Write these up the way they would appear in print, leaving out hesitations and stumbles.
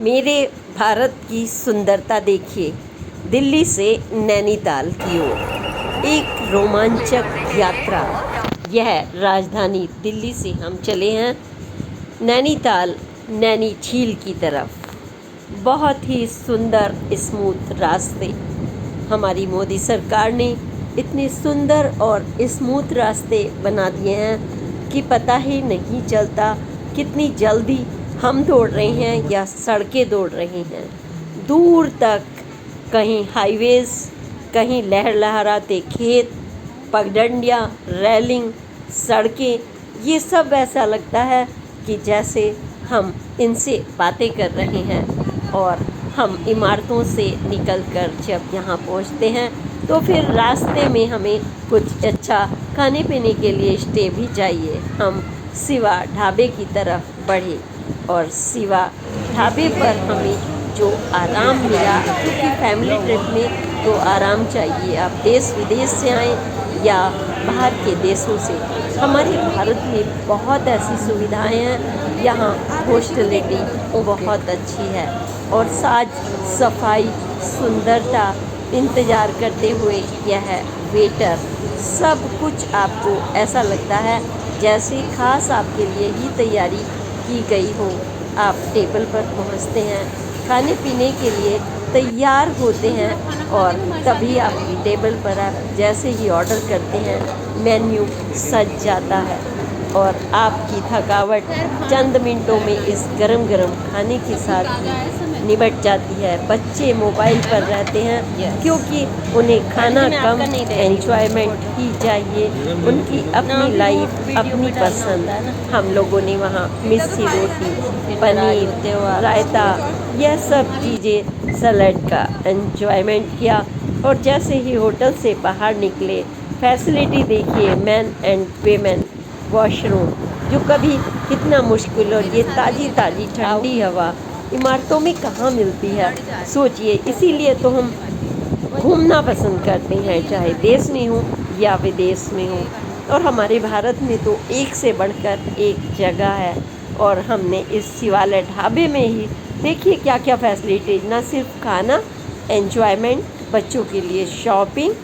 मेरे भारत की सुंदरता देखिए, दिल्ली से नैनीताल की ओर एक रोमांचक यात्रा। यह राजधानी दिल्ली से हम चले हैं नैनीताल, नैनी झील की तरफ। बहुत ही सुंदर स्मूथ रास्ते। हमारी मोदी सरकार ने इतने सुंदर और स्मूथ रास्ते बना दिए हैं कि पता ही नहीं चलता कितनी जल्दी हम दौड़ रहे हैं या सड़कें दौड़ रही हैं। दूर तक कहीं हाईवेज, कहीं लहर लहराते खेत, पगडंडियाँ, रेलिंग, सड़कें, ये सब ऐसा लगता है कि जैसे हम इनसे बातें कर रहे हैं। और हम इमारतों से निकलकर जब यहाँ पहुँचते हैं तो फिर रास्ते में हमें कुछ अच्छा खाने पीने के लिए स्टे भी चाहिए। हम शिवा ढाबे की तरफ बढ़े और शिवा ढाबे पर हमें जो आराम मिला, क्योंकि फैमिली ट्रिप में तो आराम चाहिए। आप देश विदेश से आएँ या बाहर के देशों से, हमारे भारत में बहुत ऐसी सुविधाएं हैं। यहाँ हॉस्टलिटी बहुत अच्छी है और साज सफाई, सुंदरता, इंतज़ार करते हुए यह वेटर, सब कुछ आपको ऐसा लगता है जैसे खास आपके लिए ही तैयारी की गई हो। आप टेबल पर पहुंचते हैं, खाने पीने के लिए तैयार होते हैं और तभी आपकी टेबल पर आप जैसे ही ऑर्डर करते हैं, मेन्यू सज जाता है और आपकी थकावट चंद मिनटों में इस गरम गरम खाने के साथ ही निपट जाती है। बच्चे मोबाइल पर रहते हैं क्योंकि उन्हें खाना कम, एंजॉयमेंट ही चाहिए, उनकी अपनी लाइफ, अपनी पसंद। हम लोगों ने वहाँ मिस्सी रोटी, पनीर, रायता, यह सब चीज़ें, सलाद का एंजॉयमेंट किया। और जैसे ही होटल से बाहर निकले, फैसिलिटी देखिए, मैन एंड वेमेन वॉशरूम, जो कभी कितना मुश्किल, और ये ताज़ी ताज़ी ठंडी हवा इमारतों में कहाँ मिलती है, सोचिए। इसीलिए तो हम घूमना पसंद करते हैं, चाहे देश में हो या विदेश में हो। और हमारे भारत में तो एक से बढ़कर एक जगह है। और हमने इस शिवालय ढाबे में ही देखिए क्या क्या फैसिलिटीज, ना सिर्फ खाना, एंजॉयमेंट, बच्चों के लिए शॉपिंग,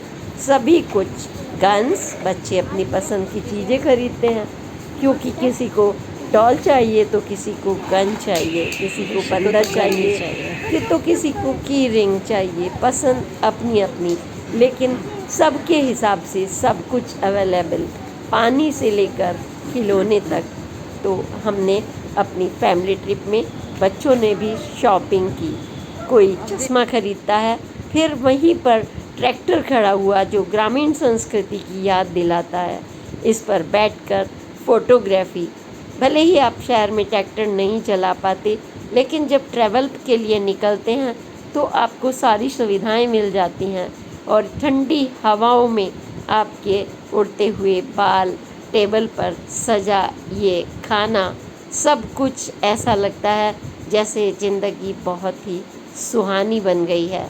सभी कुछ। गन्स, बच्चे अपनी पसंद की चीज़ें खरीदते हैं, क्योंकि किसी को डॉल चाहिए तो किसी को गन चाहिए, किसी को बंदर चाहिए तो किसी को की रिंग चाहिए। पसंद अपनी अपनी, लेकिन सबके हिसाब से सब कुछ अवेलेबल, पानी से लेकर खिलौने तक। तो हमने अपनी फैमिली ट्रिप में बच्चों ने भी शॉपिंग की। कोई चश्मा खरीदता है, फिर वहीं पर ट्रैक्टर खड़ा हुआ जो ग्रामीण संस्कृति की याद दिलाता है। इस पर बैठकर फोटोग्राफी। भले ही आप शहर में ट्रैक्टर नहीं चला पाते, लेकिन जब ट्रैवल के लिए निकलते हैं तो आपको सारी सुविधाएं मिल जाती हैं। और ठंडी हवाओं में आपके उड़ते हुए बाल, टेबल पर सजा ये खाना, सब कुछ ऐसा लगता है जैसे ज़िंदगी बहुत ही सुहानी बन गई है।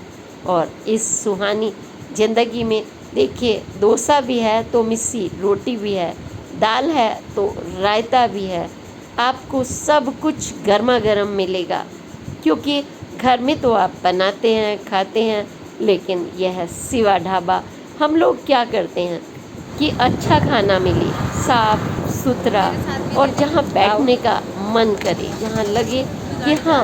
और इस सुहानी ज़िंदगी में देखिए, डोसा भी है तो मिस्सी रोटी भी है, दाल है तो रायता भी है। आपको सब कुछ गर्मा गर्म मिलेगा, क्योंकि घर में तो आप बनाते हैं, खाते हैं, लेकिन यह शिवा ढाबा हम लोग क्या करते हैं कि अच्छा खाना मिले, साफ सुथरा, और जहाँ बैठने का मन करे, जहाँ लगे कि हाँ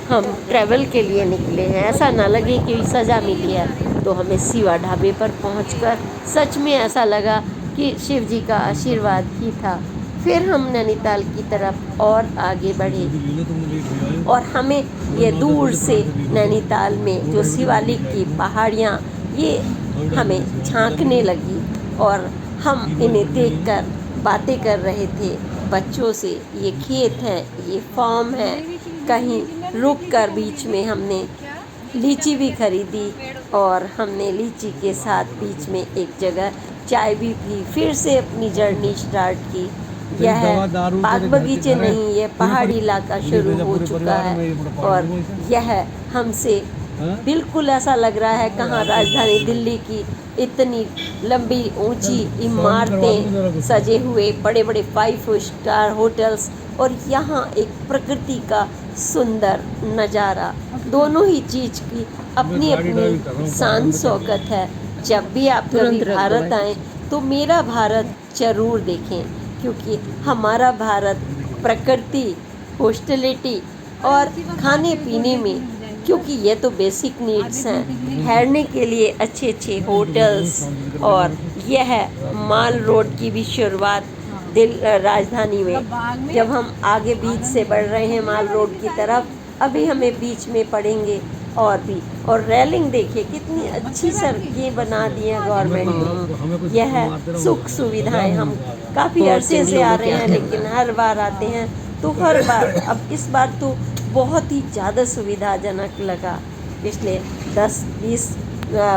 हम ट्रैवल के लिए निकले हैं, ऐसा ना लगे कि सज़ा मिली है। तो हमें शिवा ढाबे पर पहुंचकर सच में ऐसा लगा कि शिव जी का आशीर्वाद ही था। फिर हम नैनीताल की तरफ और आगे बढ़े और हमें ये दूर से नैनीताल में जो शिवालिक की पहाड़ियाँ, ये हमें झांकने लगी और हम इन्हें देखकर बातें कर रहे थे बच्चों से। ये खेत हैं, ये फार्म है। कहीं रुक कर बीच में हमने लीची भी खरीदी और हमने लीची के साथ बीच में एक जगह चाय भी पी। फिर से अपनी जर्नी स्टार्ट की। यह बाग बगीचे नहीं, ये पहाड़ी इलाका शुरू हो चुका है और यह हमसे बिल्कुल ऐसा लग रहा है कहाँ राजधानी दिल्ली की इतनी लंबी ऊंची इमारतें सजे हुए बड़े बड़े 5 स्टार होटल्स, और यहाँ एक प्रकृति का सुंदर नज़ारा। दोनों ही चीज़ की अपनी अपनी शान शौकत है। जब भी आप कभी भारत आएँ तो मेरा भारत जरूर देखें, क्योंकि हमारा भारत प्रकृति, हॉस्टिलिटी और खाने पीने में, क्योंकि ये तो बेसिक नीड्स हैं, ठहरने के लिए अच्छे अच्छे होटल्स, और यह माल रोड की भी शुरुआत राजधानी में। जब हम आगे बीच से बढ़ रहे हैं माल रोड की तरफ, अभी हमें बीच में पड़ेंगे और भी। और रेलिंग देखिए कितनी अच्छी सड़कें बना दी हैं गवर्नमेंट ने। यह सुख सुविधाएं, हम काफ़ी अरसे से आ रहे हैं लेकिन हर बार आते हैं तो हर बार, अब इस बार तो बहुत ही ज़्यादा सुविधाजनक लगा। पिछले 10-20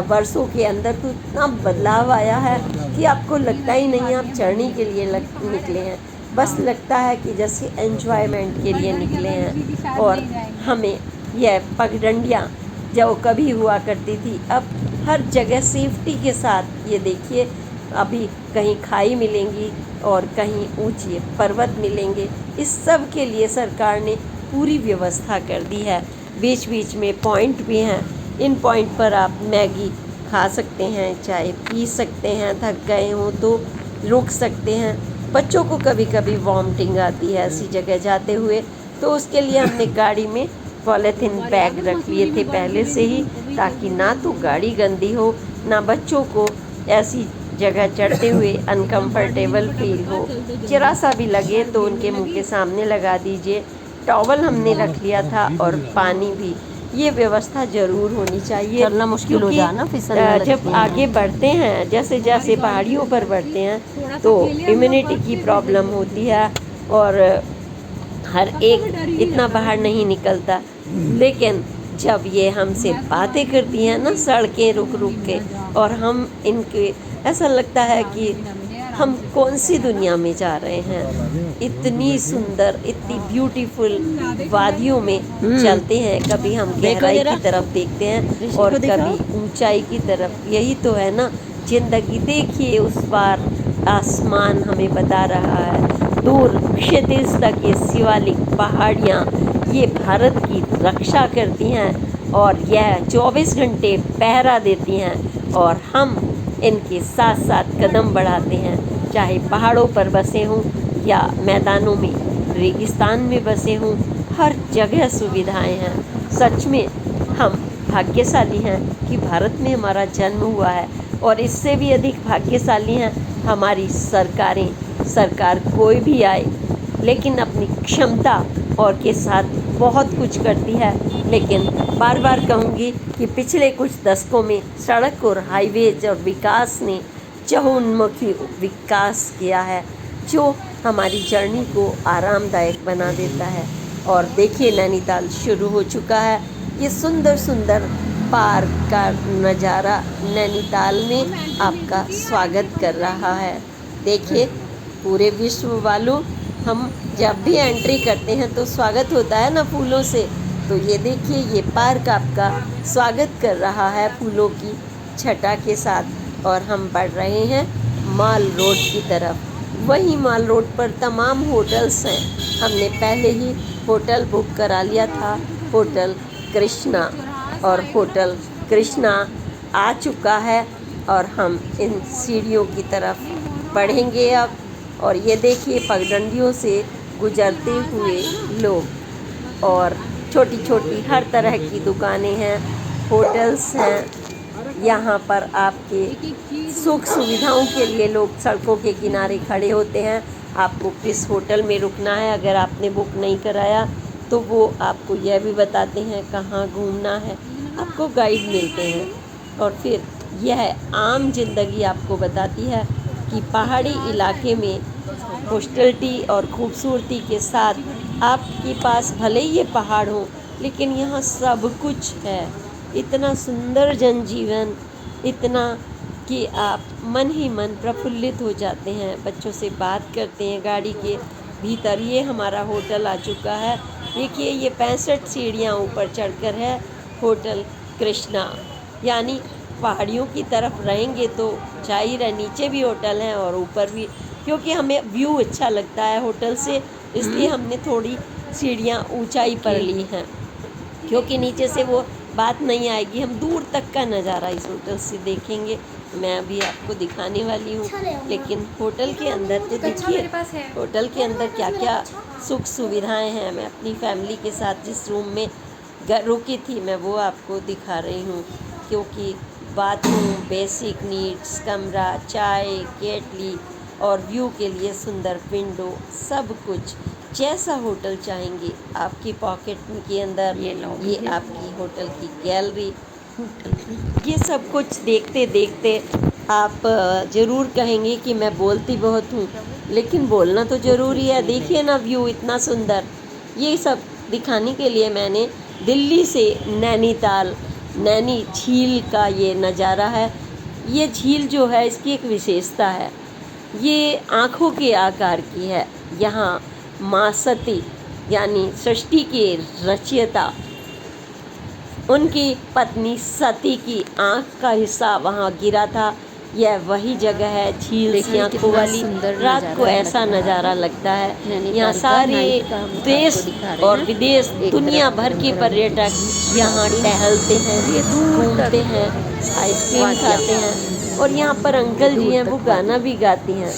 वर्षों के अंदर तो इतना बदलाव आया है कि आपको लगता ही नहीं आप चढ़ने के लिए निकले हैं, बस लगता है कि जैसे एंजॉयमेंट के लिए निकले हैं। और हमें यह पगडंडियाँ जो कभी हुआ करती थी, अब हर जगह सेफ्टी के साथ, ये देखिए अभी कहीं खाई मिलेंगी और कहीं ऊंचे पर्वत मिलेंगे। इस सब के लिए सरकार ने पूरी व्यवस्था कर दी है। बीच बीच में पॉइंट भी हैं, इन पॉइंट पर आप मैगी खा सकते हैं, चाय पी सकते हैं, थक गए हों तो रुक सकते हैं। बच्चों को कभी कभी वॉमिटिंग आती है ऐसी जगह जाते हुए, तो उसके लिए हमने गाड़ी में पॉलीथीन बैग रख लिए थे पहले से ही, ताकि ना तो गाड़ी गंदी हो, ना बच्चों को ऐसी जगह चढ़ते हुए अनकंफर्टेबल फील हो। जरा सा भी लगे तो उनके मुंह के सामने लगा दीजिए। टॉवल हमने रख लिया था और पानी भी। ये व्यवस्था जरूर होनी चाहिए, चलना मुश्किल हो जाए ना, फिसलने जब आगे बढ़ते हैं, जैसे जैसे पहाड़ियों पर बढ़ते हैं तो इम्यूनिटी की प्रॉब्लम होती है और हर एक इतना बाहर नहीं निकलता। लेकिन जब ये हमसे बातें करती हैं ना सड़कें रुक रुक के, और हम इनके, ऐसा लगता है कि हम कौन सी दुनिया में जा रहे हैं। इतनी सुंदर, इतनी ब्यूटीफुल वादियों में चलते हैं, कभी हम गहराई की तरफ देखते हैं और कभी ऊंचाई की तरफ। यही तो है ना जिंदगी। देखिए उस पार आसमान हमें बता रहा है, दूर क्षितिज तक ये शिवालिक पहाड़ियाँ ये भारत की रक्षा करती हैं और यह 24 घंटे पहरा देती हैं, और हम इनके साथ साथ कदम बढ़ाते हैं। चाहे पहाड़ों पर बसे हों या मैदानों में, रेगिस्तान में बसे हों, हर जगह सुविधाएं हैं। सच में हम भाग्यशाली हैं कि भारत में हमारा जन्म हुआ है, और इससे भी अधिक भाग्यशाली हैं हमारी सरकारें। सरकार कोई भी आए लेकिन अपनी क्षमता और के साथ बहुत कुछ करती है। लेकिन बार बार कहूँगी कि पिछले कुछ दशकों में सड़क और हाईवेज और विकास ने चहुमुखी विकास किया है, जो हमारी जर्नी को आरामदायक बना देता है। और देखिए नैनीताल शुरू हो चुका है, ये सुंदर सुंदर पार्क का नज़ारा नैनीताल में आपका स्वागत कर रहा है। देखिए पूरे विश्व वालों, हम जब भी एंट्री करते हैं तो स्वागत होता है ना फूलों से, तो ये देखिए ये पार्क आपका स्वागत कर रहा है फूलों की छटा के साथ। और हम बढ़ रहे हैं माल रोड की तरफ। वही माल रोड पर तमाम होटल्स हैं। हमने पहले ही होटल बुक करा लिया था, होटल कृष्णा, और होटल कृष्णा आ चुका है और हम इन सीढ़ियों की तरफ बढ़ेंगे अब। और ये देखिए पगडंडियों से गुजरते हुए लोग, और छोटी छोटी हर तरह की दुकानें हैं, होटल्स हैं। यहाँ पर आपके सुख सुविधाओं के लिए लोग सड़कों के किनारे खड़े होते हैं। आपको किस होटल में रुकना है, अगर आपने बुक नहीं कराया तो वो आपको यह भी बताते हैं कहाँ घूमना है, आपको गाइड मिलते हैं। और फिर यह आम जिंदगी आपको बताती है कि पहाड़ी इलाके में हॉस्टिलिटी और खूबसूरती के साथ आपके पास भले ही ये पहाड़ हो, लेकिन यहाँ सब कुछ है। इतना सुंदर जनजीवन, इतना कि आप मन ही मन प्रफुल्लित हो जाते हैं। बच्चों से बात करते हैं गाड़ी के भीतर। ये हमारा होटल आ चुका है। देखिए ये 65 सीढ़ियाँ ऊपर चढ़कर है होटल कृष्णा, यानी पहाड़ियों की तरफ रहेंगे तो जाहिर है नीचे भी होटल हैं और ऊपर भी, क्योंकि हमें व्यू अच्छा लगता है होटल से, इसलिए हमने थोड़ी सीढ़ियाँ ऊंचाई पर ली हैं, क्योंकि नीचे से वो बात नहीं आएगी। हम दूर तक का नज़ारा इस होटल से देखेंगे। मैं अभी आपको दिखाने वाली हूँ, लेकिन होटल के अंदर तो देखिए होटल के अंदर क्या क्या सुख सुविधाएं हैं। मैं अपनी फैमिली के साथ जिस रूम में रुकी थी मैं वो आपको दिखा रही हूँ, क्योंकि बाथरूम, बेसिक नीड्स, कमरा, चाय, केटली और व्यू के लिए सुंदर विंडो, सब कुछ जैसा होटल चाहेंगे आपकी पॉकेट के अंदर। ये आपकी होटल की गैलरी, ये सब कुछ देखते देखते आप ज़रूर कहेंगे कि मैं बोलती बहुत हूँ, लेकिन बोलना तो ज़रूरी है। देखिए ना व्यू इतना सुंदर। ये सब दिखाने के लिए मैंने दिल्ली से नैनीताल, नैनी झील का ये नज़ारा है। ये झील जो है इसकी एक विशेषता है, ये आँखों के आकार की है। यहाँ माँ सती यानी सृष्टि के रचयिता, उनकी पत्नी सती की आँख का हिस्सा वहाँ गिरा था। यह वही जगह है झील की आँखों वाली। रात को ऐसा नज़ारा लगता है। यहाँ सारे देश और विदेश, दुनिया भर के पर्यटक यहाँ टहलते हैं, घूमते हैं, आइसक्रीम खाते हैं। और यहाँ पर अंकल जी हैं, वो गाना भी गाती हैं,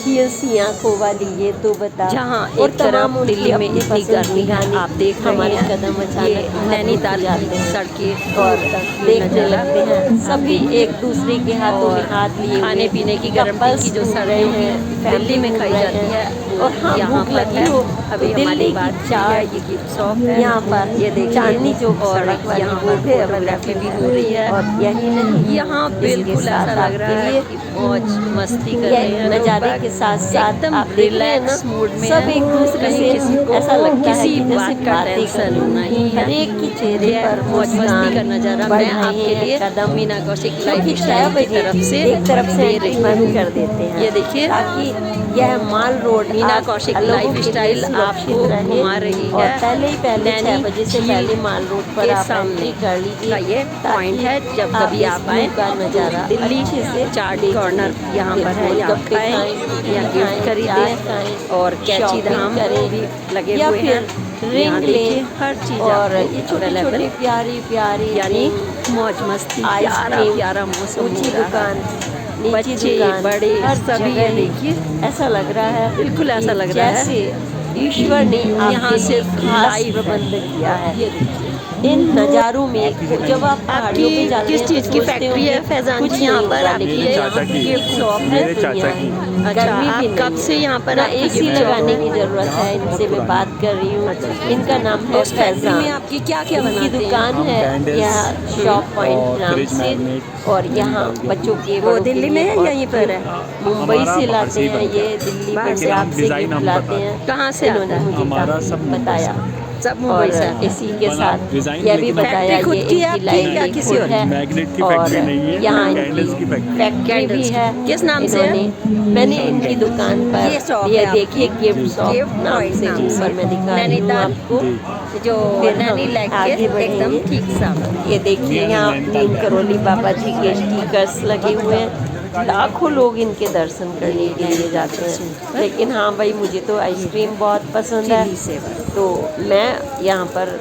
झील सी आँखों वाली ये तो बता। जहाँ और एक तरफ दिल्ली में इतनी गर्मी है, आप देख रहे हमारे हैं, कदम ये अचानक नैनीताल जाते की हैं सड़कें और देखने नज़ारा लगते हैं। सभी एक दूसरे के हाथों में और हाथ लिए हुए, खाने पीने की गर्म कपल्स की जो घूम सर्दियों रहे की हैं, दिल्ली में खाई घूम रहे जाती है, हैं। और हाँ, यहाँ भूख पर लगी है। हो अभी तो हमारी दिल्ली बात की है, चाट, ये गिफ्ट शॉप है, यहाँ पर ये देखिए, चांदनी चौक और सड़क वाली यहाँ वो पर भी फोटोग्राफी अवेलेबल भी हो रही है। और यही नहीं, यहाँ इसके बिल्कुल साथ ऐसा लग रहा आपके है लिए कि मौज मस्ती कर रहे यह हैं लोग नज़ारे बाग। के साथ साथ एकदम आप देख रहे हैं ना, रिलैक्स मूड में सब है। एक दूसरे कहीं से किसी को ऐसा लगता है किसी कि जैसे बात का बातें कर टेंशन रहे हैं। नहीं है। हर एक के चेहरे ये पर मौज मस्ती का नज़ारा मैं बढ़ रहे आपके हैं लिए कदम। मीना कौशिक क्योंकि लाइफ 6 स्टाइल की बजे तरफ से एक तरफ से दे एंट्री रही बंद हूँ। कर देते हैं, ये देखिए, ताकि यह माल रोड मीना आप कौशिक लोगों लाइफ के लिए स्टाइल सुरक्षित आपको रहे। घुमा रही और है। पहले 6 नैनी बजे से झील पहले माल रोड पर के आप सामने एंट्री कर का लीजिए, ये पॉइंट है। जब कभी इस आप व्यू आए का नज़ारा दिल्ली अच्छे से चाट देख कॉर्नर लें। यहाँ पर है, फिर यहाँ गोलगप्पे खाएं खाएं, या खाएं, गिफ्ट चाट खरीदें खाएं, और कैची शॉपिंग धाम करें भी लगे या हुए फिर हैं। रिंग यहाँ लें। देखिए हर चीज़ और आपको ये छोटी अवेलेबल, छोटी प्यारी प्यारी यानी रिंग, मौज मस्ती, प्यारा आइसक्रीम, प्यारा मौसम ऊंची हो रहा दुकान, है। नीची बच्चे दुकान, बड़े हर सभी जगह ये ही देखिए, ऐसा लग रहा है, बिल्कुल ऐसा कि लग रहा है जैसे ईश्वर ने यहाँ आपके लिए सिर्फ खास लाइफ है। प्रबंध किया है। ये देखिए, इन नज़ारों में जब आप पहाड़ियों पे आपकी जाते किस हैं तो चीज़ की सोचते फैक्ट्री है होंगे फैजान कुछ जी यहाँ नहीं पर? होगा, आपकी लेकिन ये यहाँ गिफ्ट शॉप है? मेरे चाचा की। अच्छा, गर्मी भी आप नहीं कब है, से यहाँ पर ना आपकी एसी गिफ्ट शॉप लगाने है? की ज़रूरत है। इनसे मैं बात कर रही हूँ, इनका नाम है उस फैक्ट्री फैजान। में आपकी क्या क्या इनकी बनाते हैं? दुकान हम है कैंडल्स, यह शॉप पॉइंट और नाम फ्रिज से। मैग्नेट और यहाँ बच्चों के वो बड़ों के दिल्ली लिए में है, बहुत यहीं पर है? मुंबई हमारा से बाहर लाते से ही हैं, बनता ये है। दिल्ली बाहर से पंजाब हम से डिज़ाइन गिफ्ट हम लाते बताते हैं। कहाँ से इन्होंने आता है? मुझे हमारा काफ़ी सब मुंबई बताया। सब और मुंबई से है। इसी के बना साथ डिज़ाइन यह भी लेकिन बताया फैक्ट्री खुद ये की है इनकी आपकी या लाइब्रेरी किसी खुद और? है। मैग्नेट की और फैक्ट्री नहीं है, यहाँ कैंडल्स की इनकी फैक्ट्री। फैक्ट्री भी कैंडल्स है। किस नाम से है? इन्होंने मैंने इनकी दुकान पर ये शॉप ये है देखिए आपकी? गिफ्ट शॉप गिफ्ट नाम पॉइंट से नाम से। ऊपर मैं दिखा रही हूँ नैनीताल आपको। जी। जो फिर हम नैनी लैक आगे के बढ़ेंगे। एकदम ठीक सामने। ये देखिए यहाँ नीम करोली बाबा जी के स्टिकर्स लगे हुए हैं। लाखों लोग इनके दर्शन करने के लिए जाते हैं। लेकिन हाँ भाई, मुझे तो आइसक्रीम बहुत पसंद है, चिली सेवर। तो मैं यहाँ पर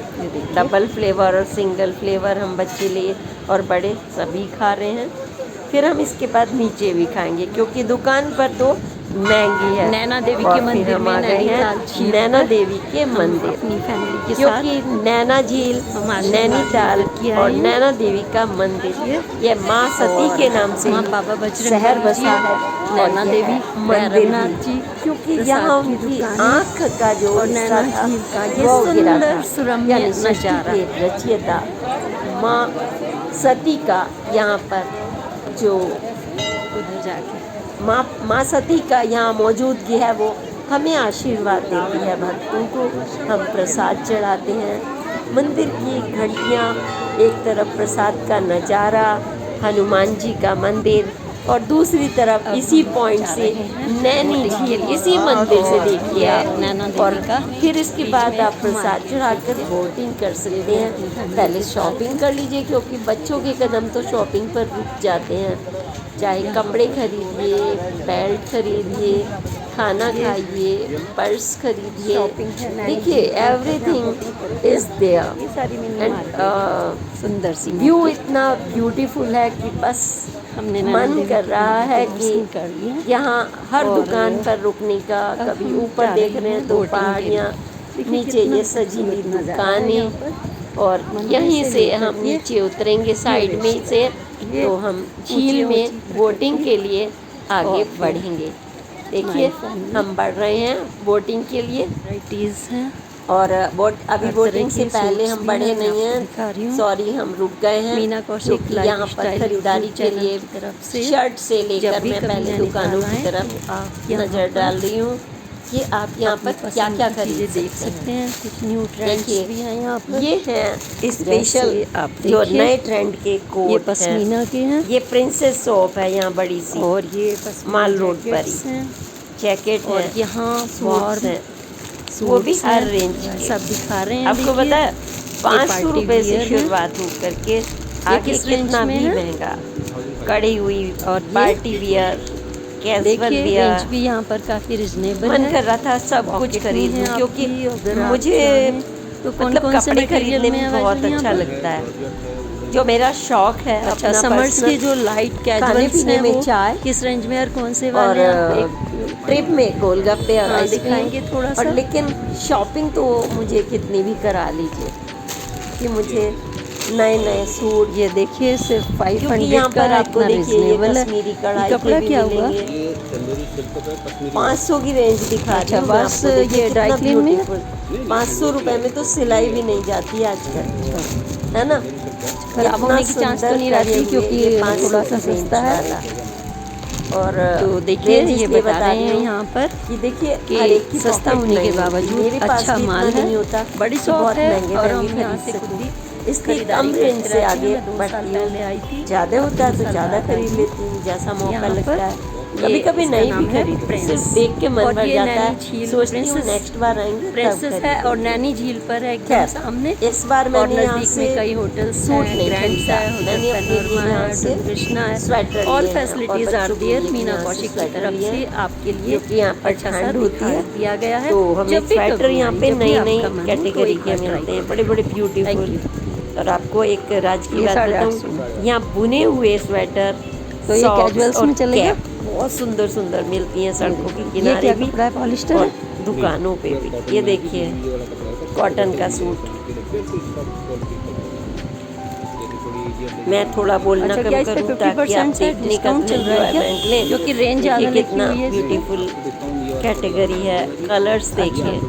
डबल फ्लेवर और सिंगल फ्लेवर हम बच्चे लिए और बड़े सभी खा रहे हैं। फिर हम इसके बाद नीचे भी खाएंगे, क्योंकि दुकान पर तो महंगी है। नैना देवी और के फिर मंदिर हम में आ गए नैनीताल हैं झील नैना पर देवी के हम मंदिर, अपनी फैमिली के साथ क्योंकि नैना झील, हम आशीर्वाद नैनीताल लेकर के आए और हैं। नैना देवी का मंदिर, यह माँ सती और के नाम से माँ बाबा बजरंग शहर बली बसा जी, है। नैना और यह देवी, मंदिर भैरवनाथ भी, जी, क्योंकि प्रसाद यहाँ की उनकी दुकान है। आँख का जो और हिस्सा नैना था झील का ये वो गिरा सुंदर था, सुरम्य यानी सृष्टि नजारा। के रचयिता माँ सती का यहाँ पर जो उधर जाके माँ सती का यहाँ मौजूदगी है, वो हमें आशीर्वाद देती है। भक्तों को हम प्रसाद चढ़ाते हैं। मंदिर की घंटियाँ, एक तरफ प्रसाद का नज़ारा, हनुमान जी का मंदिर, और दूसरी तरफ इसी पॉइंट से नैनी झील इसी मंदिर से देखिए आप नैना देवी और का फिर इसके बाद आप प्रसाद चढ़ाकर बोटिंग कर सकते हैं। पहले शॉपिंग कर लीजिए क्योंकि बच्चों के कदम तो शॉपिंग पर रुक जाते हैं। चाहे कपड़े खरीदिए, बेल्ट खरीदिए, खाना खाइए, पर्स खरीदिए, देखिए एवरीथिंग इज़ देयर। ये सारी मिनी एंड मार्केट सुंदर सी व्यू इतना ब्यूटीफुल है कि बस हमने नैना मन देवी कर की रहा है कि दर्शन कर लिए यहाँ हर और दुकान पर रुकने का। अब कभी हम ऊपर जा देख रहे रहे हैं हैं तो बोटिंग के पहाड़ियाँ, लिए। नीचे कितना ये सजीली खूबसूरत नज़ारा है यहाँ दुकानें और मंदिर यहीं से से लेकर हम के नीचे उतरेंगे साइड में से ये तो हम झील में ऊंची बोटिंग के लिए आगे और फिर बढ़ेंगे। देखिए family हम बढ़ रहे हैं बोटिंग के लिए वैराइटीज़ हैं। और हर बोटिंग तरह से के पहले सूट्स हम भी बढ़े हैं, मैं नहीं आपको दिखा रही हैं, हूँ। सॉरी हम रुक गए हैं मीना कौशिक क्योंकि लाइफ यहाँ पर स्टाइल खरीदारी यूट्यूब के चैनल लिए की तरफ से शर्ट से जब लेकर भी मैं कभी पहले नैनीताल दुकानों की आएं तरफ तो आप यहाँ नज़र पर डाल रही हूँ कि आप यहाँ पर अपनी क्या पसंद क्या की खरीद चीज़ें देख सकते हैं। कुछ न्यू ट्रेंड्स देखिए भी हैं यहाँ पर। ये हैं स्पेशल जैसे आप जो देखिए, नए ट्रेंड के ये कोट हैं। पश्मीना के हैं ये प्रिंसेस शॉप है यहाँ बड़ी सी और ये पश्मीना माल रोड पर जैकेट्स हैं जैकेट और है यहाँ वॉर्म है सूट्स वो भी हर हैं। रेंज के। सब दिखा रहे हैं। आपको देखिए, पता है 500 पार्टी रुपए से वियर है। शुरुआत हो करके आगे किस रेंज कितना में भी है? महंगा कड़ी हुई और ये पार्टी वियर कैजुअल देखिए वियर। रेंज भी यहाँ पर काफ़ी रिजनेबल मन है। कर रहा था सब कुछ पॉकेट खरीद में लूं है क्योंकि आपकी, अगर आप मुझे चाहें तो कौन मतलब कौन से कपड़े मटेरियल खरीदने में में बहुत अवेलेबल अच्छा यहाँ पर? लगता है। जो मेरा शौक है अच्छा, अपना समर्स के personal, जो लाइट खाने कैजुअल्स पीने हैं में वो चाय किस रेंज में और कौन से और वाले हैं? आप एक ट्रिप में गोलगप्पे और हाँ, आइसक्रीम दिखाएंगे थोड़ा सा। और लेकिन शॉपिंग तो मुझे कितनी भी करा लीजिए कि मुझे नए नए सूट ये देखिए सिर्फ क्योंकि 500 यहाँ का पर आपको इतना देखिए ये रिजनेबल है। कश्मीरी ये कढ़ाई कपड़ा के भी क्या हुआ? मिलेंगे। ये तंदूरी सिल्क पे कश्मीरी 500 की रेंज दिखा रही अच्छा, हूँ मैं बस आपको। देखिए ये कितना ड्राई क्लीन में है? beautiful। 500 रुपए में तो सिलाई भी नहीं जाती आजकल, है ना। खराब इतना होने की चांस तो सुंदर नहीं रहती करे हुए क्योंकि ये ये 500 थोड़ा सा की रेंज सस्ता है। वाला। और तो देखिए रेंज ये इसलिए बता रहे हैं हूँ यहाँ पर कि देखिए कि हर एक की सस्ता pocket होने के नहीं होती। बावजूद मेरे पास अच्छा भी माल इतना है। नहीं होता बड़ी कि शॉप बहुत है महंगे और महंगे हम यहाँ खरीद से खुद सकूं। भी इसलिए खरीदारी कम रेंज करते से रहते आगे हैं। मैं 2 साल बढ़ती पहले आई हूँ। थी। ज़्यादा होता है तो 2 साल ज़्यादा बाद आई खरीद हूँ। लेती हूँ जैसा मौका यहाँ लगता पर है। ये कभी कभी इसका नहीं नाम भी है खरीदती, प्रिंस। सिर्फ देख के मन और भर ये जाता नैनी है। झील सोचती हूँ प्रिंसेस- नेक्स्ट बार आएंगे तब प्रिंसेस है खरीदेंगे। और नैनी झील पर है एकदम खैर, सामने। इस बार और मैंने यहाँ नज़दीक से में कई होटल्स सूट हैं, नहीं ग्रैंड्स खरीदा। है, होटल मैंने अपने लिए पैनोरमा यहाँ है, से होटल कृष्णा है। स्वेटर ऑल लिए हैं और फैसिलिटीज आर बच्चों के देयर लिए भी मीना यहाँ से कौशिक की स्वेटर तरफ लिए से हैं। आपके लिए क्योंकि यहाँ पर अच्छा सा ठंड होती है दिया गया है। तो हमें जब भी स्वेटर कभी यहाँ आएं, पे जब भी नई आपका नई मन हो, तो कैटेगरी एक के बार ट्राई मिलते हैं, करें। बड़े बड़े Thank ब्यूटीफुल। you। और आपको एक राज की ये बात 850 बताऊँ, यहाँ बुने हुए स्वेटर तो ये socks कैजुअल्स और में चलेगा? कैप बहुत सुंदर सुंदर मिलती हैं सड़कों के ये किनारे क्या भी कपड़ा है? पॉलिस्टर और है? दुकानों पे भी। ये देखिए कॉटन का सूट। मैं थोड़ा बोलना अच्छा, कम क्या इस पे करूँ ताकि आप 50% से देखने का डिस्काउंट चल रहा है क्या? enjoyment लें। क्योंकि रेंज देखिए ज़्यादा लिखी कितना हुई है इस पे। ब्यूटीफुल कैटेगरी है। कलर्स देखिए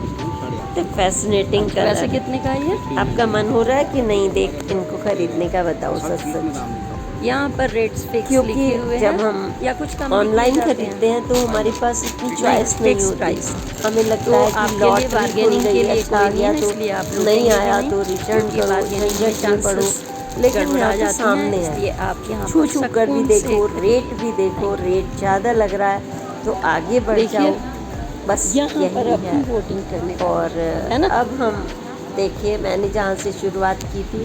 तो फैसिनेटिंग वैसे कलर। कितने का है ये? आपका मन हो रहा है कि नहीं देख इनको खरीदने का? बताओ सच सच। यहाँ पर रेट्स फिक्स क्योंकि लिखे हुए जब हैं हम या कुछ कम ऑनलाइन लिखे जाते खरीदते हैं तो हमारे पास इतनी चॉइस नहीं, नहीं fixed होती। price। हमें लगता तो है कि आपके लॉट लिए भी bargaining खुल के गई, लिए अच्छा कोई आ नहीं गया है, तो इसलिए आप लोग नहीं लेंगे आया नहीं, तो रिटर्न क्योंकि करो, bargaining में झंझट में पड़ो। chances लेकिन गड़बड़ा यहाँ तो जाती हैं, सामने इसलिए है, आप यहाँ छू पर छू कर भी सुकून से देखो, रेट भी देखो, रेट ज़्यादा लग रहा है तो आगे बढ़ देखिए, जाओ। बस यहाँ पर यही अपनी है। वोटिंग करने का और है ना? अब हम देखिए, मैंने जहाँ से शुरुआत की थी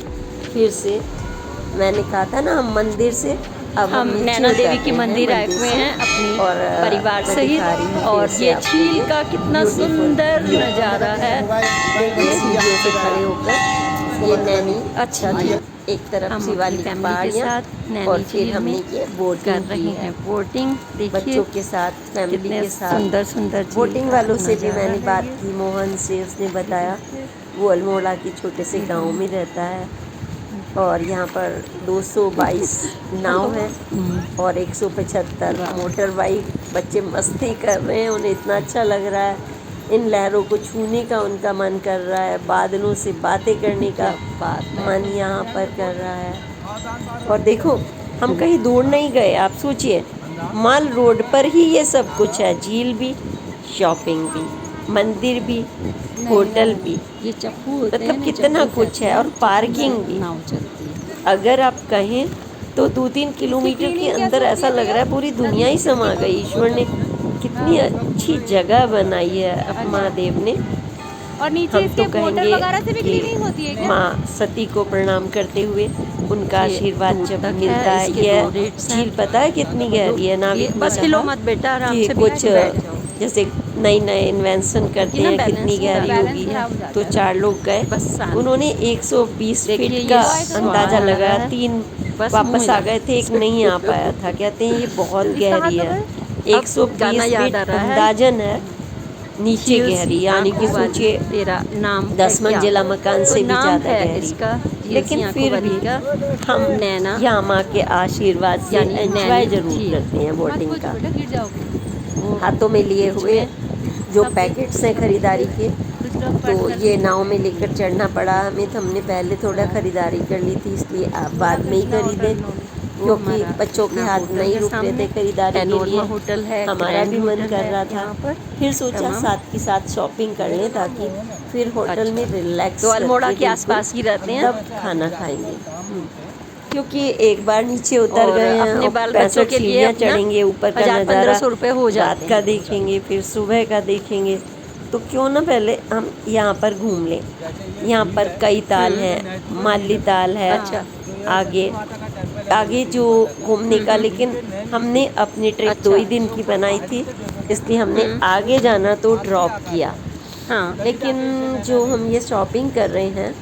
फिर से मैंने कहा था ना हम मंदिर से अब हम नीचे नैना देवी उतरते की हैं मंदिर आए मंदिर हुए से। हैं अपनी और परिवार मैं सहित दिखा रही हूँ और फिर से ये आपको झील का कितना beautiful सुंदर view। नज़ारा है। देखिए सीढ़ियों से खड़े होकर ये नैनी अच्छा जी, एक तरफ हम शिवालिक अपनी फैमिली के पहाड़ियाँ साथ नैनी और फिर झील हमने में ये कर बोटिंग रहे की हैं है बोटिंग। देखिए बच्चों के साथ, फैमिली कितने के साथ। सुंदर सुंदर झील बोटिंग का वालों से भी नज़ारा मैंने है बात ये। की, मोहन से। उसने बताया वो अल्मोड़ा के छोटे से गांव में रहता है और यहाँ पर 222 नाव है और 175 मोटर बाइक। बच्चे मस्ती कर रहे हैं, उन्हें इतना अच्छा लग रहा है। इन लहरों को छूने का उनका मन कर रहा है, बादलों से बातें करने का मन यहाँ पर कर रहा है। और देखो हम कहीं दूर नहीं गए, आप सोचिए माल रोड पर ही ये सब कुछ है। झील भी, शॉपिंग भी, मंदिर भी, होटल भी, ये चप्पू होते हैं मतलब ना, कितना चप्पू कुछ कहते है। हैं, और पार्किंग भी। नाव चलती है। अगर आप कहें तो 2-3 किलोमीटर के अंदर ऐसा लग रहा है पूरी दुनिया ही समा गई। ईश्वर ने कितनी अच्छी जगह बनाई है महादेव ने। और नीचे हम इसके तो मोटर वगैरह से भी कहेंगे क्लीनिंग होती है कि क्या? माँ सती को प्रणाम करते हुए उनका ये आशीर्वाद दूर जब तक है, मिलता है। इसके ये दो रेट्स हैं। झील पता है कितनी गहरी है? नाविक बस हिलो मत बेटा, आराम कि से कुछ बैठ जाओ। जैसे नए इन्वेंशन करते ना हैं बैलेंस कितनी खराब गहरी बैलेंस होगी। खराब हो जाता तो है। 4 लोग गए, बस शांति उन्होंने 120 देखिए, फीट ये का स्वाद अंदाजा आ रहा लगाया। है। 3 बस वापस मुँह आ गए थे, एक नहीं आ पाया था। कहते हैं ये बहुत गहरी है। अब 120 गाना याद फीट आ रहा है। अंदाजन है नीचे झील गहरी, सी यानी कि आंखों वाली, सोचिए तेरा नाम 10 है क्या? मंजिला मकान तो से भी नाम ज़्यादा है गहरी। इसका झील सी लेकिन आंखों फिर वाली भी का हम नैना, यहाँ माँ के आशीर्वाद से यानी एंजॉय नैनी जरूर झील। करते हैं बोटिंग का। बेटा गिर जाओगे। वो हाथों में लिए बीच हुए में जो सब पैकेट्स हैं खरीदारी के, तो ये नाव में लेकर चढ़ना पड़ा हमें। तो हमने पहले थोड़ा खरीदारी कर ली थी, इसलिए आप बाद में ही खरीदे, क्योंकि बच्चों के हाथ नहीं रुक रहे थे खरीदारी के लिए। होटल है, हमारा भी मन ग्रैंड कर होटल रहा है था। यहाँ पर। फिर सोचा तमाम। साथ के साथ शॉपिंग कर लें, ताकि फिर होटल में रिलैक्स तो अल्मोड़ा करके के आसपास ही रहते हैं। तब खाना खाएंगे, क्योंकि एक बार नीचे उतर और गए हैं अपने और बाल बच्चों 65 के लिए सीढ़ियाँ अपना चढ़ेंगे, ऊपर का 1000-1500 रुपए हो नज़ारा जाते रात का हैं। देखेंगे, फिर सुबह का देखेंगे। तो क्यों ना पहले हम यहाँ पर घूम लें। यहाँ पर कई ताल हैं, माली ताल है। अच्छा। आगे आगे जो घूमने का, लेकिन हमने अपनी ट्रिप अच्छा। 2 ही दिन की बनाई थी, इसलिए हमने आगे जाना तो ड्रॉप किया। हाँ, लेकिन जो हम ये शॉपिंग कर रहे हैं,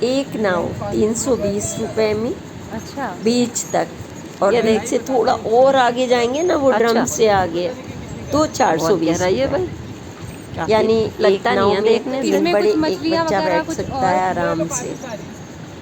एक नाव 320 रुपए में अच्छा। बीच तक, और बीच से थोड़ा और आगे जाएंगे ना, वो ड्रम अच्छा। से आगे, तो 420 रही है भाई, यानी लगता एक नहीं नाव है में देखने से। 3 बड़े, एक मछलियाँ बच्चा वगैरह बैठ कुछ सकता और है आराम से।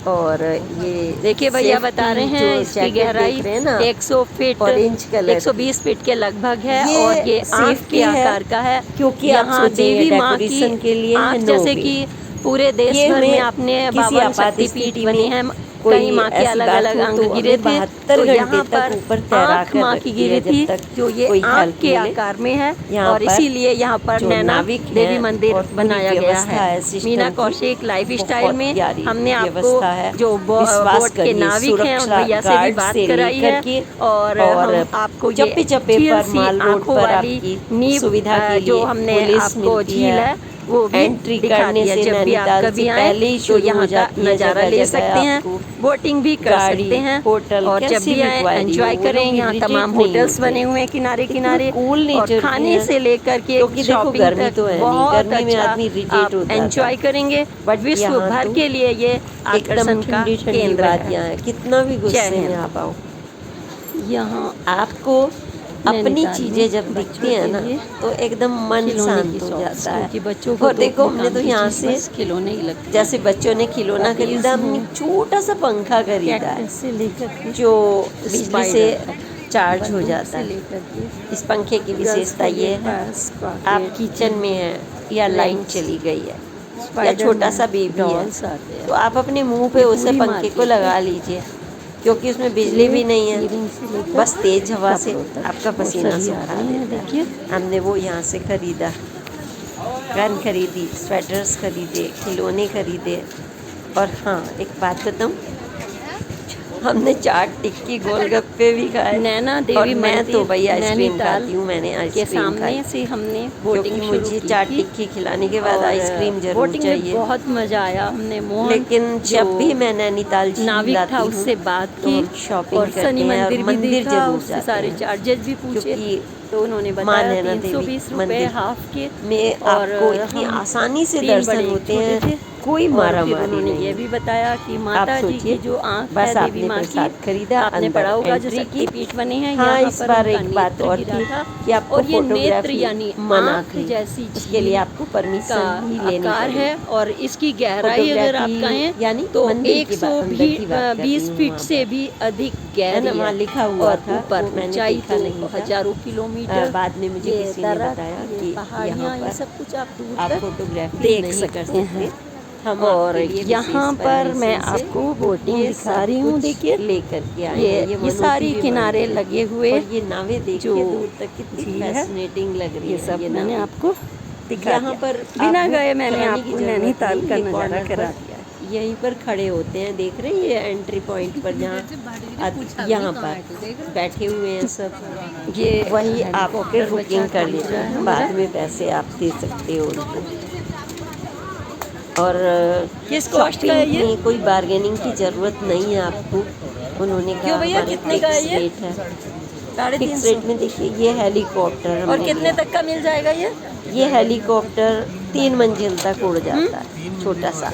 और ये देखिए भैया बता रहे हैं जो इसकी जैकेट गहराई देख रहे हैं ना, 100 फीट, ऑरेंज कलर 120 फीट के लगभग है। ये और ये आँख सेफ्टी के है, आकार का है, क्योंकि आप यहाँ सोचेंगे देवी माँ की डेकोरेशन के लिए है आँख, नो जैसे वे। कि पूरे देश ये भर में हमें आपने किसी 52 आपात शक्तिपीठ स्थिति बने में हैं, कोई कई माँ के ऐसी अलग बात अलग हो अंग तो गिरे हमें थे। 72 तो घंटे यहाँ तक पर ऊपर तैरा आँख कर माँ रखती की है, गिरी जब थी, तक जो ये कोई आँख हेल्प के मिले। आकार में है। यहाँ और पर इसीलिए यहाँ पर जो नैना नाविक देवी हैं मंदिर और पूरी बनाया गया व्यवस्था है। सिस्टम मीना की, कौशिक लाइफ स्टाइल बहुत में प्यारी हमने आपको व्यवस्था है। जो विश्वास बोट के करिए, नाविक हैं उन सुरक्षा भैया से भी गार्ड बात से कराई है। लेकर के और हम आपको ये चप्पे चप्पे झील पर सी माल रोड आँखों पर वाली आपकी नींव, सुविधा के जो लिए हमने पुलिस आपको मिलती झील है वो भी एंट्री दिखा करने दिया। से जब भी आप नैनीताल कभी से आए पहले ही तो शुरू यहाँ हो का जाती है। नज़ारा जगह ले जगह सकते हैं, आपको बोटिंग भी कर गाड़ी, सकते हैं। होटल और जब कैसी भी भी आए क्वालिटी एंजॉय हो, वो करें। लोग यहाँ irritate तमाम नहीं होटल्स होते। बने हुए हैं किनारे इतना किनारे, cool और nature खाने है। से लेकर के क्योंकि देखो शॉपिंग गर्मी तक तो है नहीं, बहुत गर्मी में अच्छा आदमी irritate आप होता था। एंजॉय करेंगे। बट विश्व यहाँ भर तो के लिए ये एकदम आकर्षण का ठंडी ठंडी केंद्र वादियाँ है। हैं, कितना भी जय गुस्से हिंद। में आप आओ, यहाँ आपको अपनी नैनीताल चीजें में जब बच्चों दिखती हैं के ना, लिए तो एकदम मन खिलौने शांत की हो शॉप, जाता क्योंकि है। बच्चों को और देखो हमने तो यहाँ चीज़ से बस खिलौने ही लगते हैं। जैसे बच्चों ने खिलौना खरीदा, हमने छोटा सा पंखा खरीदा है कैक्टस से लेकर के जो बिजली से स्पाइडर, चार्ज हो बंदूक जाता से है। लेकर के इस पंखे की विशेषता ये है, आप किचन में हैं या लाइन चली गई है या छोटा सा बेबी है, तो आप अपने मुंह पे उसे पंखे को लगा लीजिए, क्योंकि उसमें बिजली भी नहीं है, बस तेज हवा से आपका पसीना सुखा देता है। हमने वो यहाँ से खरीदा, गन खरीदी, स्वेटर्स खरीदे, खिलौने खरीदे। और हाँ, एक बात बताऊँ, हमने चाट टिक्की गोलगप्पे भी खाए। नैना और देवी मैं तो मंदिर भाई आइसक्रीम नैनीताल खाती हूँ, मैंने के आइसक्रीम सामने खाई, से हमने क्योंकि बोटिंग मुझे चाट टिक्की खिलाने के बाद आइसक्रीम जरूर बोटिंग में चाहिए। बहुत मजा आया। हमने मोहन लेकिन जब भी मैं नैनीताल झील नाविक आती था हूँ उससे बात तो की, हम शॉपिंग और करते शनि हैं और मंदिर भी मंदिर देखा, जरूर उससे जाते सारे हैं, चार्जेस भी पूछे, क्योंकि तो उन्होंने माँ बताया नैना देवी 320 रुपए मंदिर हाफ के। में और आपको इतनी हम आसानी से 3 दर्शन बड़े होते छोटे हैं, थे। कोई और मारा फिर मारी उन्होंने नहीं ये है। भी बताया कि माता जी सोचिए, की जो आँख बस है देवी आपने माँ प्रसाद की, खरीदा, आपने अंदर पढ़ा होगा जो एंट्री की। शक्तिपीठ बने हैं, हाँ, यहाँ इस पर बार उनका एक बात नेत्र और गिरा थी था। कि आपको और ये नेत्र फोटोग्राफी यानी मना आँख थी, जैसी इसके लिए आपको का परमिशन ही लेनी आकार पड़ी। है। और इसकी गहराई अगर आप फोटोग्राफी कहें यानी तो मंदिर की बात, अंदर की बात कर रही 120 हूँ फीट वहाँ से पर। भी अधिक है ना, गहरी वहाँ है। लिखा हुआ और था, ऊपर वो मैंने ऊंचाई देखा तो नहीं था। हजारों किलोमीटर। बाद में मुझे ये किसी ने दर्रा, बताया ये कि पहाड़ियाँ, यहाँ ये पर सब कुछ आप दूर आप तक फोटोग्राफी देख नहीं कर सकते हैं। हम और आपके लिए यहाँ विशेष पर मैं permission से आपको बोटिंग ये दिखा रही सब हूँ। कुछ देखिए लेकर के आए ये हैं। ये मनोती सारी भी किनारे मानते हैं। लगे हुए और ये नावें जो देखिए दूर तक कितनी झील है, फैसिनेटिंग लग रही ये है। सब ये मैंने नावें। आपको दिखा यहाँ दिया। पर बिना आप गए बुक मैंने कराने की आपको जरूरत नैनीताल नहीं, का ये नज़ारा कॉर्नर करा पर दिया। यहीं पर खड़े होते हैं, देख रहे हैं ये एंट्री पॉइंट पर जहाँ यहाँ पर बैठे हुए हैं सब। ये वही आप हेलीकॉप्टर बुकिंग बचा कर के लीजिए, है बाद में पैसे आप दे सकते हो उनको। और किस कॉस्ट का है shopping ये? में कोई बार्गेनिंग की ज़रूरत नहीं है आपको। उन्होंने कहा क्यों भैया, हमारे कितने का है फिक्स ये? रेट है। 350 रेट में देखिए ये हेलीकॉप्टर और हमने कितने लिया। तक का मिल जाएगा ये हेलीकॉप्टर 3 मंजिल तक उड़ जाता है, छोटा सा।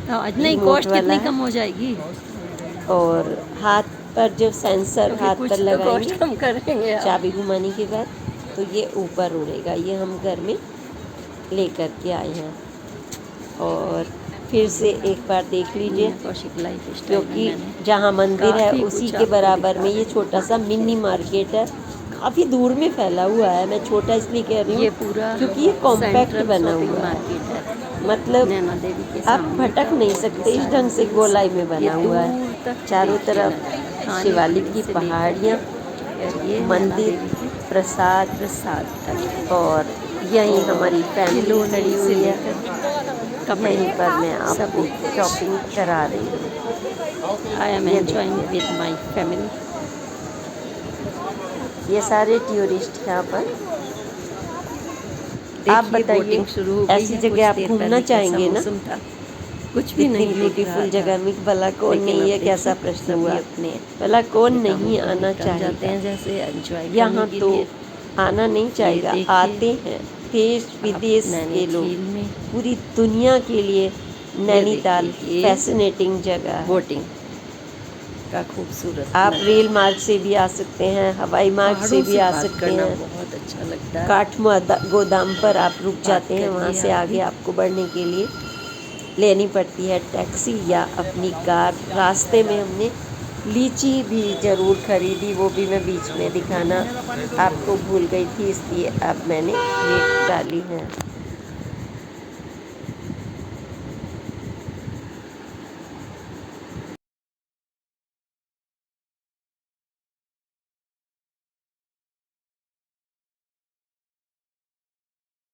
नहीं, रिमोट कॉस्ट वाला कितनी है। कम हो जाएगी? और हाथ पर जो सेंसर क्योंकि हाथ कुछ पर तो लगाएंगे, कॉस्ट कम करेंगे आप। चाबी घुमाने के बाद तो ये ऊपर उड़ेगा। ये हम घर में लेकर के आए हैं। और फिर से एक बार देख लीजिए, कौशिक लाइफ स्टाइल क्योंकि जहाँ मंदिर है काफी उसी कुछ के आपको बराबर में दिखा ये छोटा सा मिनी मार्केट है। काफ़ी दूर में फैला हुआ है, मैं छोटा इसलिए कह रही ये हूँ पूरा क्योंकि ये कॉम्पैक्ट सेंट्रल बना शॉपिंग हुआ है। मार्केट है। मतलब नैना देवी के आप सामने भटक नहीं सकते, इस ढंग से गोलाई में बना हुआ है। चारों तरफ शिवालिक की पहाड़ियाँ, मंदिर, प्रसाद और यहीं हमारी फैमिली खड़ी हुई है। यहीं पर मैं आपको शॉपिंग करा रही हूँ। I am enjoying with my family. ये सारे टूरिस्ट यहाँ पर। आप बताइए, शुरू हो गई ऐसी है, जगह कुछ आप देर घूमना पहले कैसा चाहेंगे ना? मौसम था, कुछ भी इतनी नहीं दिख ब्यूटीफुल रहा जगह था। में भला कौन लेकिन नहीं है, अब कैसा देखिए, प्रश्न सभी हुआ? अपने भला कौन कामों नहीं पर आना निकल जाते चाहेगा? हैं, जैसे एंजॉय यहाँ करने के तो लिए। आना नहीं चाहेगा, देखिए, आते हैं देश विदेश के लोग। झील में पूरी दुनिया के लिए नैनीताल देखिए, ये फैसिनेटिंग जगह है। बोटिंग का खूबसूरत आप नज़ारा। रेल मार्ग से भी आ सकते हैं, हवाई मार्ग से पहाड़ों भी आ बात सकते करना हैं। बहुत अच्छा लगता है। गोदाम पर आप रुक जाते हैं, वहाँ करिए से आप आगे भी। आपको बढ़ने के लिए लेनी पड़ती है टैक्सी या अपनी कार। रास्ते में हमने लीची भी ज़रूर खरीदी, वो भी मैं बीच में दिखाना आपको भूल गई थी, इसलिए अब मैंने ये डाली है।